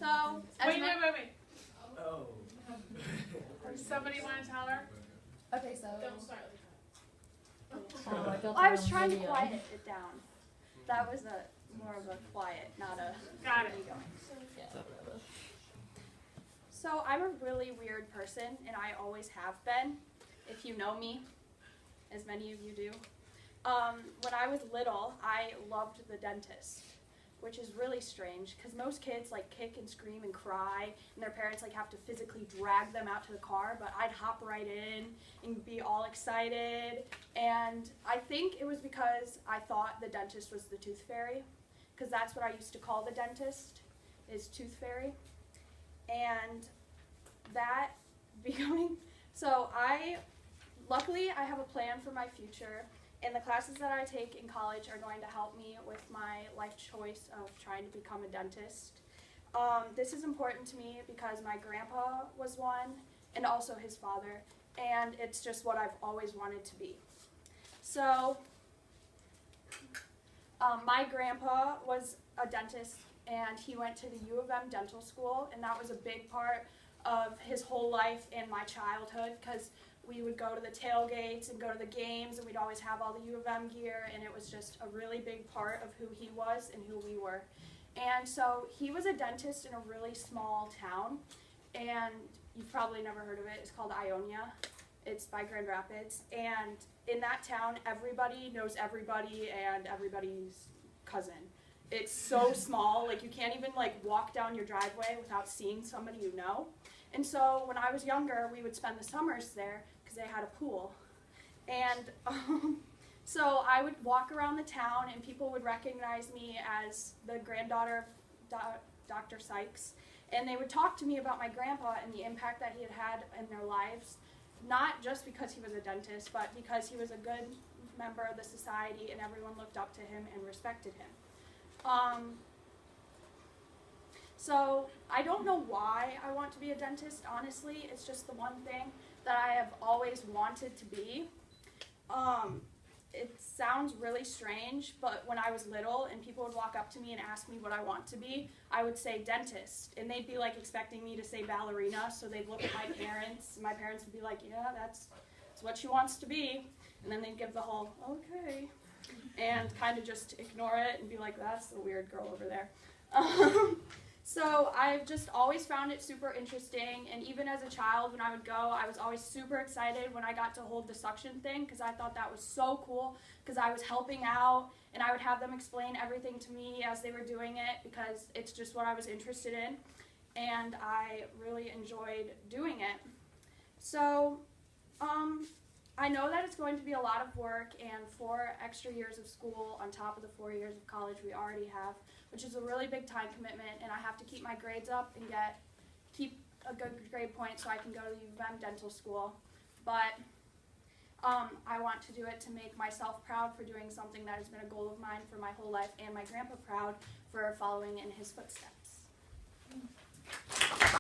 So, Wait. Oh. Somebody want to tell her? okay, so Don't start like that. I was trying to quiet it down. That was more of a quiet, not a Got it. So I'm a really weird person, and I always have been, if you know me, as many of you do. When I was little, I loved the dentist, which is really strange, because most kids like kick and scream and cry, and their parents like have to physically drag them out to the car, but I'd hop right in and be all excited. And I think it was because I thought the dentist was the tooth fairy, because that's what I used to call the dentist, is tooth fairy. And that becoming, so luckily I have a plan for my future, and the classes that I take in college are going to help me with my life choice of trying to become a dentist. This is important to me because my grandpa was one, and also his father, and it's just what I've always wanted to be. So, my grandpa was a dentist, and he went to the U of M dental school, and that was a big part of his whole life and my childhood, because we would go to the tailgates and go to the games, and we'd always have all the U of M gear, and it was just a really big part of who he was and who we were. And so he was a dentist in a really small town, and you've probably never heard of it. It's called Ionia. It's by Grand Rapids, and in that town, everybody knows everybody and everybody's cousin. It's so small, like you can't even like walk down your driveway without seeing somebody you know. And so when I was younger, we would spend the summers there because they had a pool. And so I would walk around the town, and people would recognize me as the granddaughter of Dr. Sykes. And they would talk to me about my grandpa and the impact that he had had in their lives, not just because he was a dentist, but because he was a good member of the society and everyone looked up to him and respected him. So I don't know why I want to be a dentist, honestly. It's just the one thing that I have always wanted to be. It sounds really strange, but when I was little and people would walk up to me and ask me what I want to be, I would say dentist. And they'd be like expecting me to say ballerina, so they'd look at my parents, and my parents would be like, yeah, that's what she wants to be. And then they'd give the whole, okay, and kind of just ignore it and be like, that's the weird girl over there. So I've just always found it super interesting, and even as a child when I would go, I was always super excited when I got to hold the suction thing, because I thought that was so cool, because I was helping out, and I would have them explain everything to me as they were doing it, because it's just what I was interested in, and I really enjoyed doing it. So I know that it's going to be a lot of work and 4 extra years of school on top of the 4 years of college we already have, which is a really big time commitment, and I have to keep my grades up and keep a good grade point so I can go to the U of M dental school. But I want to do it to make myself proud for doing something that has been a goal of mine for my whole life, and my grandpa proud for following in his footsteps.